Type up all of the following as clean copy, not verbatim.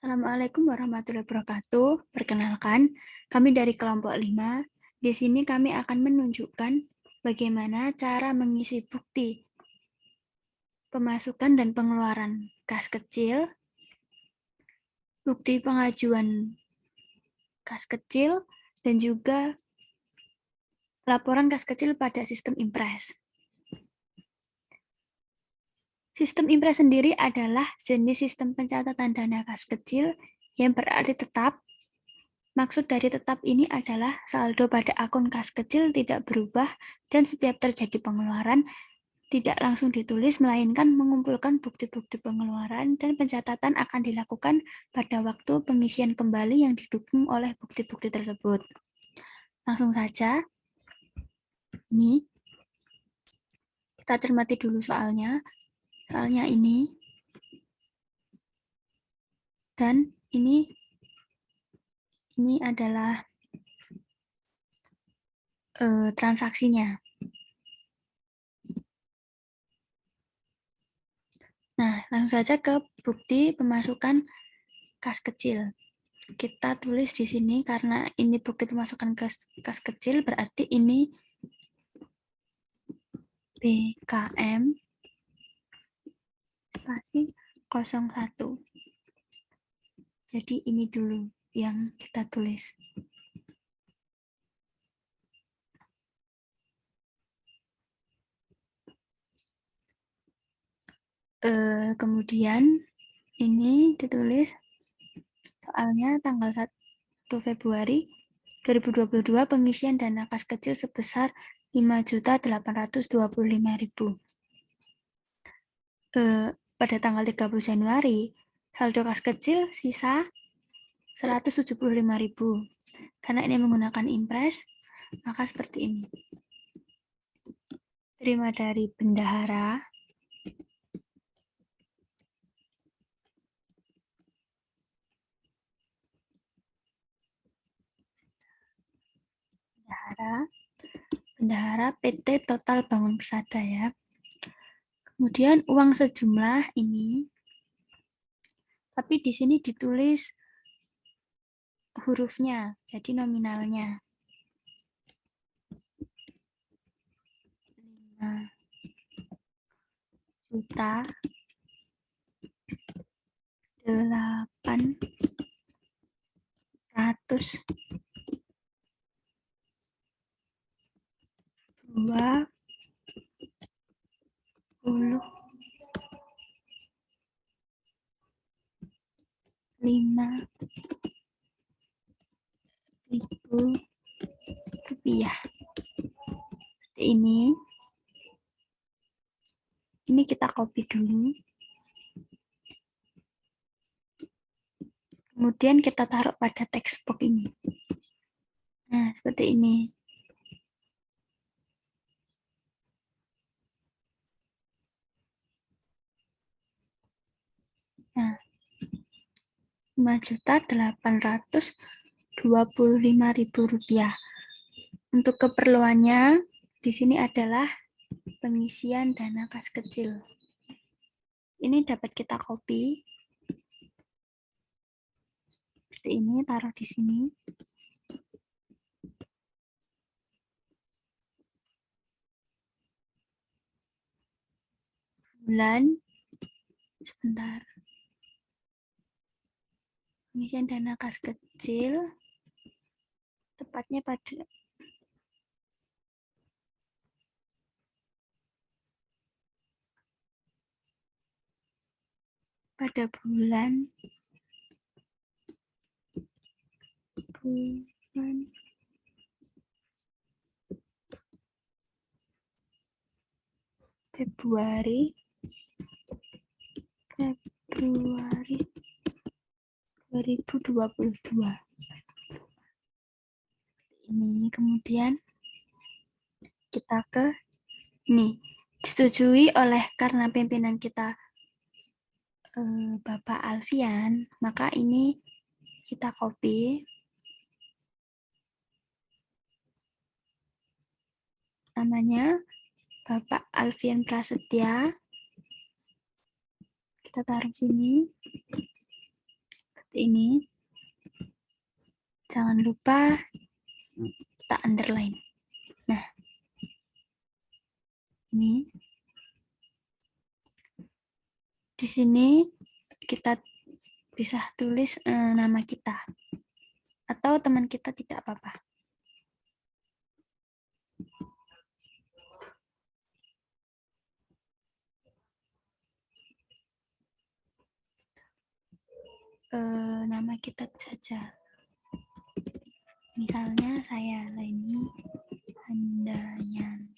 Assalamualaikum warahmatullahi wabarakatuh. Perkenalkan, kami dari kelompok 5. Di sini kami akan menunjukkan bagaimana cara mengisi bukti pemasukan dan pengeluaran kas kecil, bukti pengajuan kas kecil, dan juga laporan kas kecil pada sistem Impres. Sistem Impres sendiri adalah jenis sistem pencatatan dana kas kecil yang berarti tetap. Maksud dari tetap ini adalah saldo pada akun kas kecil tidak berubah dan setiap terjadi pengeluaran tidak langsung ditulis, melainkan mengumpulkan bukti-bukti pengeluaran dan pencatatan akan dilakukan pada waktu pengisian kembali yang didukung oleh bukti-bukti tersebut. Langsung saja, ini kita cermati dulu soalnya ini, dan ini adalah transaksinya. Nah, langsung saja ke bukti pemasukan kas kecil. Kita tulis di sini karena ini bukti pemasukan kas kecil, berarti ini BKM spasi 01. Jadi ini dulu yang kita tulis. Kemudian ini ditulis soalnya tanggal 1 Februari 2022 pengisian dana kas kecil sebesar 5.825.000. Pada tanggal 30 Januari saldo kas kecil sisa 175.000. Karena ini menggunakan Impres, maka seperti ini. Terima dari bendahara. Bendahara PT Total Bangun Persada ya. Kemudian uang sejumlah ini, tapi di sini ditulis hurufnya, jadi nominalnya. 825.000 rupiah. Ini kita copy dulu. Kemudian kita taruh pada text box ini. Nah, seperti ini. Nah, 5.825.000 rupiah. Untuk keperluannya di sini adalah pengisian dana kas kecil. Ini dapat kita copy. Seperti ini, taruh di sini. Bulan, sebentar. Pengisian dana kas kecil, tepatnya pada bulan Februari 2022. Ini kemudian kita ke ini, disetujui oleh karena pimpinan kita Bapak Alfian, maka ini kita copy. Namanya Bapak Alfian Prasetya. Kita taruh sini. Seperti seperti ini. Jangan lupa kita underline. Nah, ini. Di sini kita bisa tulis nama kita. Atau teman kita tidak apa-apa. Nama kita saja. Misalnya saya Leni Handayan.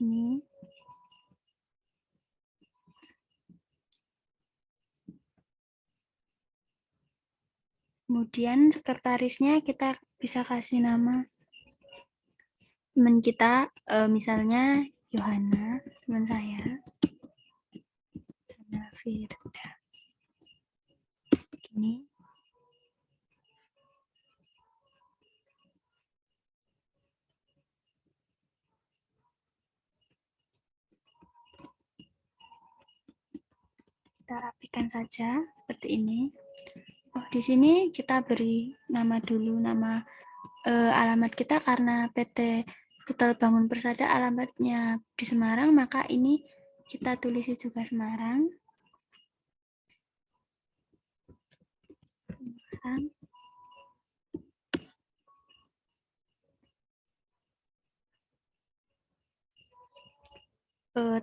Begini. Kemudian sekretarisnya kita bisa kasih nama teman kita, misalnya Yohana, teman saya. Yohana Firda. Begini. Kita rapikan saja seperti ini. Oh, di sini kita beri nama dulu, nama alamat kita karena PT Putel Bangun Persada alamatnya di Semarang, maka ini kita tulis juga Semarang.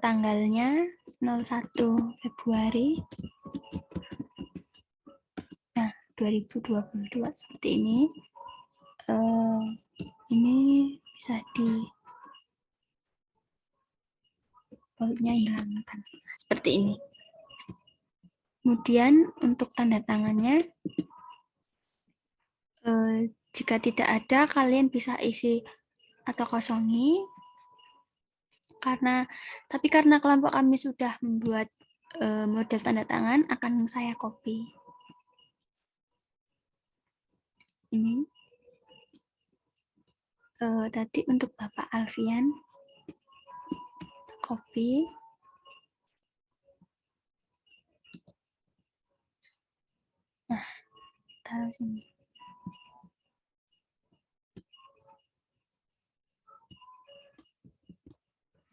Tanggalnya 01 Februari 2022 seperti ini. Ini bisa di boldnya hilangkan seperti ini. Kemudian untuk tanda tangannya, jika tidak ada kalian bisa isi atau kosongi. Tapi karena kelompok kami sudah membuat model tanda tangan, akan saya copy. Ini tadi untuk Bapak Alfian, copy. Nah, taruh sini.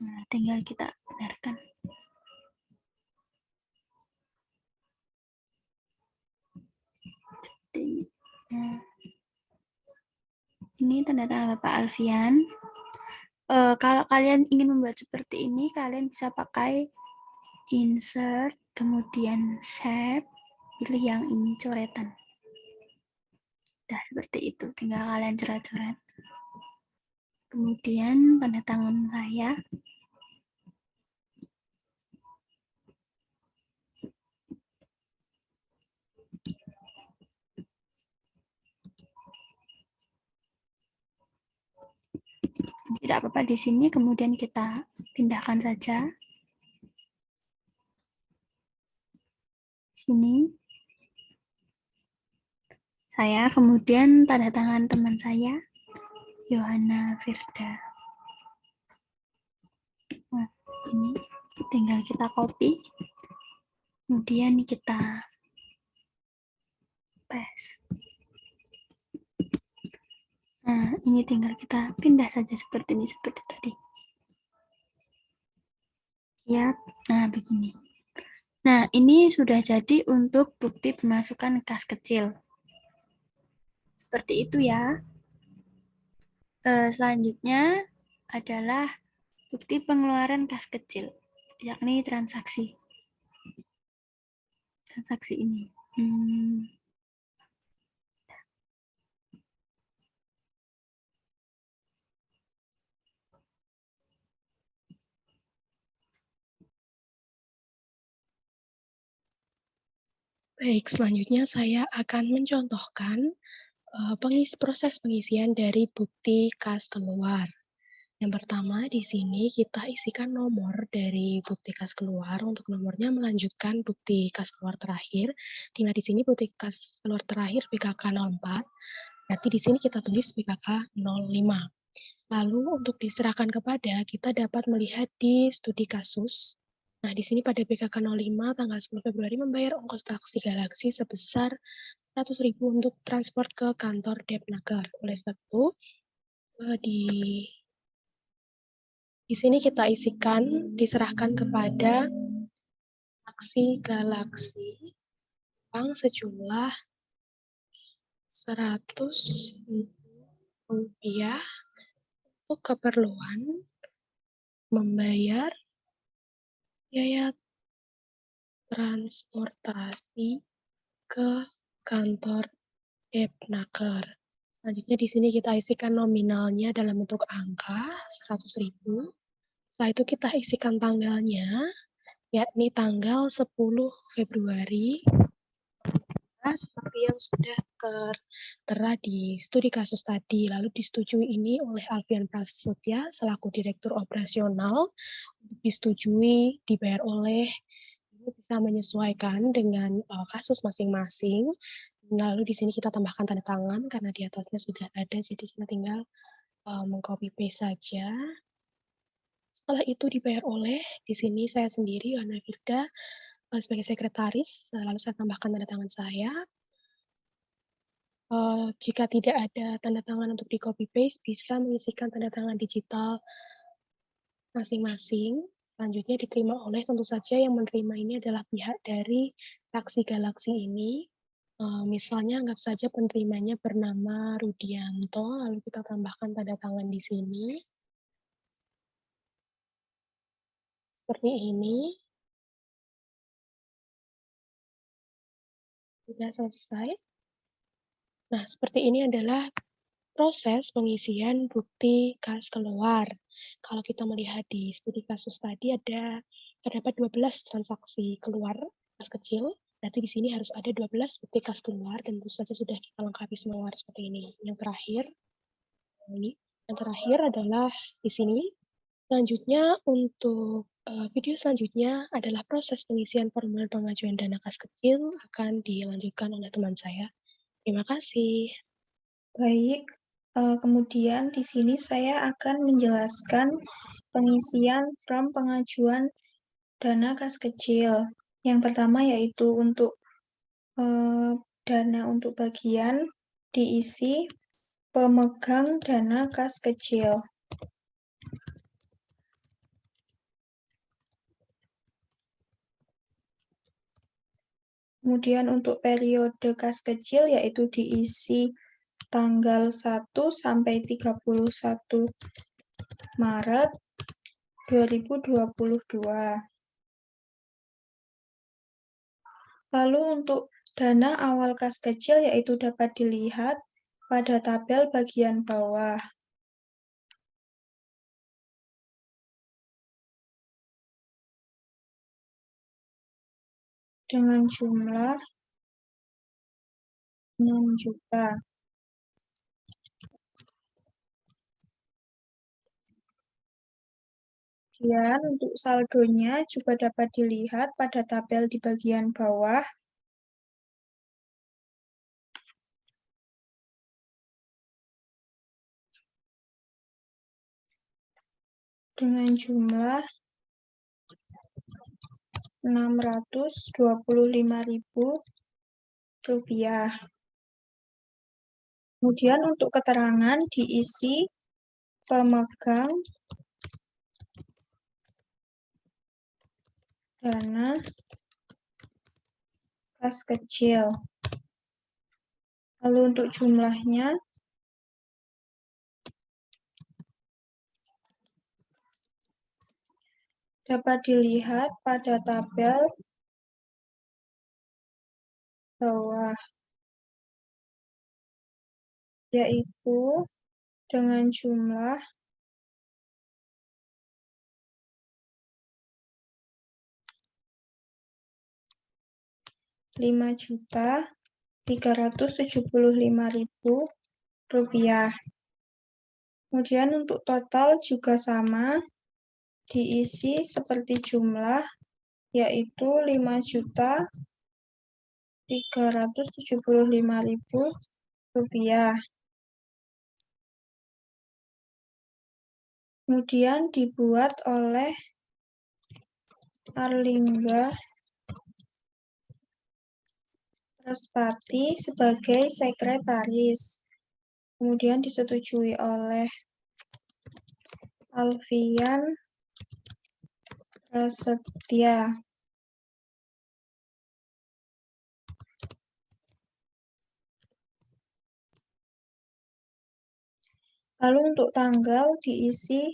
Nah, tinggal kita benarkan. Nah, ini tanda tangan Bapak Alfian. Kalau kalian ingin membuat seperti ini, kalian bisa pakai insert, kemudian shape, pilih yang ini coretan. Nah, seperti itu, tinggal kalian coret-coret. Kemudian tanda tangan saya. Tidak apa-apa di sini, kemudian kita pindahkan saja. Sini. Saya, kemudian tanda tangan teman saya, Yohana Firda. Nah, ini tinggal kita copy. Kemudian kita paste. Nah, ini tinggal kita pindah saja seperti ini, seperti tadi. Ya, nah begini. Nah, ini sudah jadi untuk bukti pemasukan kas kecil. Seperti itu ya. Selanjutnya adalah bukti pengeluaran kas kecil, yakni transaksi. Transaksi ini. Baik, selanjutnya saya akan mencontohkan proses pengisian dari bukti kas keluar. Yang pertama, di sini kita isikan nomor dari bukti kas keluar. Untuk nomornya melanjutkan bukti kas keluar terakhir. Di mana di sini bukti kas keluar terakhir BKK 04. Berarti di sini kita tulis BKK 05. Lalu untuk diserahkan kepada, kita dapat melihat di studi kasus. Nah, di sini pada BKK 05 tanggal 10 Februari membayar ongkos taksi Galaxy sebesar 100.000 untuk transport ke kantor Depnaker. Oleh sebab itu, di sini kita isikan, diserahkan kepada taksi Galaxy uang sejumlah 100 rupiah untuk keperluan membayar biaya transportasi ke kantor Depnaker. Selanjutnya di sini kita isikan nominalnya dalam bentuk angka 100.000. Setelah itu kita isikan tanggalnya, yakni tanggal 10 Februari, seperti yang sudah tertera di studi kasus tadi. Lalu disetujui ini oleh Alfian Prasetya selaku Direktur Operasional, disetujui, dibayar oleh, ini bisa menyesuaikan dengan kasus masing-masing. Lalu di sini kita tambahkan tanda tangan karena di atasnya sudah ada, jadi kita tinggal meng-copy paste saja. Setelah itu dibayar oleh, di sini saya sendiri, Yohana Firda, sebagai sekretaris, lalu saya tambahkan tanda tangan saya. Jika tidak ada tanda tangan untuk di-copy paste, bisa mengisikan tanda tangan digital masing-masing. Selanjutnya diterima oleh, tentu saja yang menerima ini adalah pihak dari taksi Galaxy ini. Misalnya anggap saja penerimanya bernama Rudianto, lalu kita tambahkan tanda tangan di sini. Seperti ini. Sudah selesai. Nah, seperti ini adalah proses pengisian bukti kas keluar. Kalau kita melihat di studi kasus tadi terdapat 12 transaksi keluar kas kecil, berarti di sini harus ada 12 bukti kas keluar dan tentu saja sudah kita lengkapi semua seperti ini. Yang terakhir adalah di sini. Selanjutnya untuk video selanjutnya adalah proses pengisian formulir pengajuan dana kas kecil akan dilanjutkan oleh teman saya. Terima kasih. Baik, kemudian di sini saya akan menjelaskan pengisian form pengajuan dana kas kecil. Yang pertama yaitu untuk dana untuk bagian diisi pemegang dana kas kecil. Kemudian untuk periode kas kecil yaitu diisi tanggal 1 sampai 31 Maret 2022. Lalu untuk dana awal kas kecil yaitu dapat dilihat pada tabel bagian bawah. Dengan jumlah 6 juta. Kemudian untuk saldonya juga dapat dilihat pada tabel di bagian bawah. Dengan jumlah 625.000 rupiah. Kemudian untuk keterangan diisi pemegang dana kas kecil. Lalu untuk jumlahnya dapat dilihat pada tabel bawah, yaitu dengan jumlah 5.375.000 rupiah. Kemudian untuk total juga sama, diisi seperti jumlah, yaitu 5.375.000 rupiah. Kemudian dibuat oleh Arlingga Praspati sebagai sekretaris. Kemudian disetujui oleh Alfian Prasetya. Lalu untuk tanggal diisi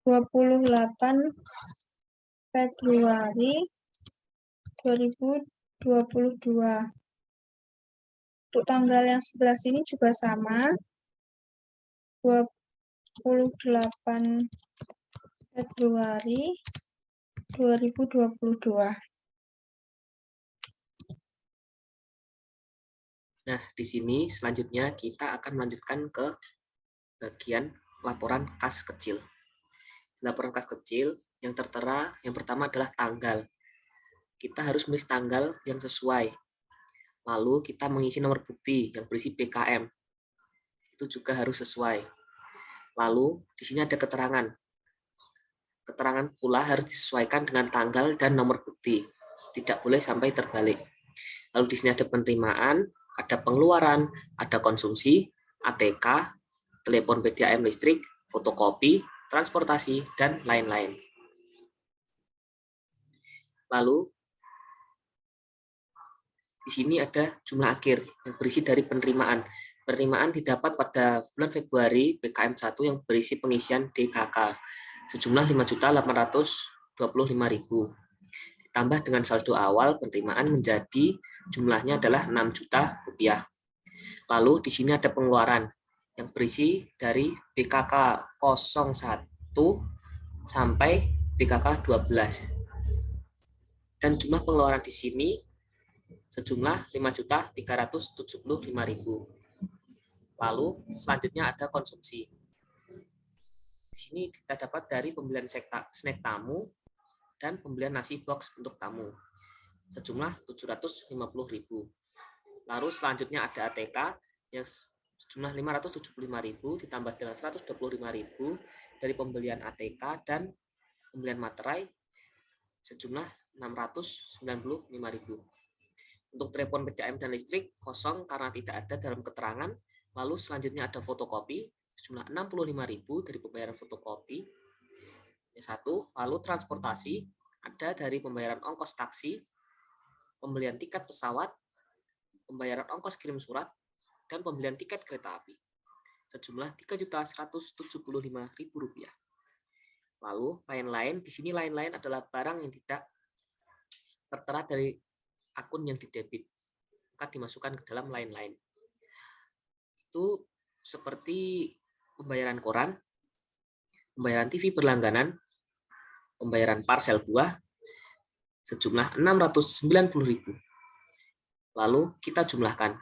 28 Februari 2022. Untuk tanggal yang sebelah sini juga sama, 28 Februari 2022. Nah, di sini selanjutnya kita akan melanjutkan ke bagian laporan kas kecil. Laporan kas kecil yang tertera yang pertama adalah tanggal. Kita harus menulis tanggal yang sesuai. Lalu kita mengisi nomor bukti yang berisi PKM. Itu juga harus sesuai. Lalu di sini ada keterangan. Keterangan pula harus disesuaikan dengan tanggal dan nomor bukti. Tidak boleh sampai terbalik. Lalu di sini ada penerimaan, ada pengeluaran, ada konsumsi, ATK, telepon PDAM listrik, fotokopi, transportasi, dan lain-lain. Lalu di sini ada jumlah akhir yang berisi dari penerimaan. Penerimaan didapat pada bulan Februari PKM 1 yang berisi pengisian DKK sejumlah 5.825.000. Ditambah dengan saldo awal penerimaan menjadi jumlahnya adalah 6 juta rupiah. Lalu di sini ada pengeluaran yang berisi dari BKK 01 sampai BKK 12. Dan jumlah pengeluaran di sini sejumlah 5.375.000. Lalu selanjutnya ada konsumsi. Di sini kita dapat dari pembelian snack tamu dan pembelian nasi box untuk tamu sejumlah 750.000. Lalu selanjutnya ada ATK yang sejumlah 575.000 ditambah dengan 125.000 dari pembelian ATK dan pembelian materai sejumlah 695.000. Untuk telepon PDAM dan listrik kosong karena tidak ada dalam keterangan. Lalu selanjutnya ada fotokopi sejumlah 65.000 dari pembayaran fotokopi. Lalu transportasi ada dari pembayaran ongkos taksi, pembelian tiket pesawat, pembayaran ongkos kirim surat, dan pembelian tiket kereta api sejumlah 3.175.000 rupiah. Lalu lain-lain, di sini lain-lain adalah barang yang tidak tertera dari akun yang didebit, maka dimasukkan ke dalam lain-lain. Itu seperti pembayaran koran, pembayaran TV berlangganan, pembayaran parsel buah sejumlah 690.000. Lalu kita jumlahkan.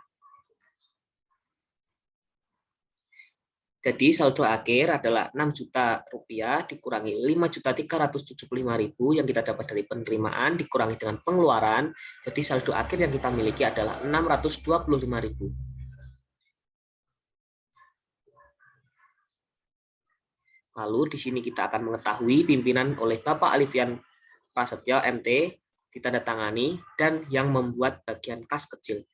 Jadi saldo akhir adalah 6 juta rupiah dikurangi 5.375.000 yang kita dapat dari penerimaan dikurangi dengan pengeluaran. Jadi saldo akhir yang kita miliki adalah 625.000. Lalu di sini kita akan mengetahui pimpinan oleh Bapak Alfian Prasetya MT ditandatangani dan yang membuat bagian kas kecil.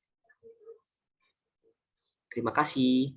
Terima kasih.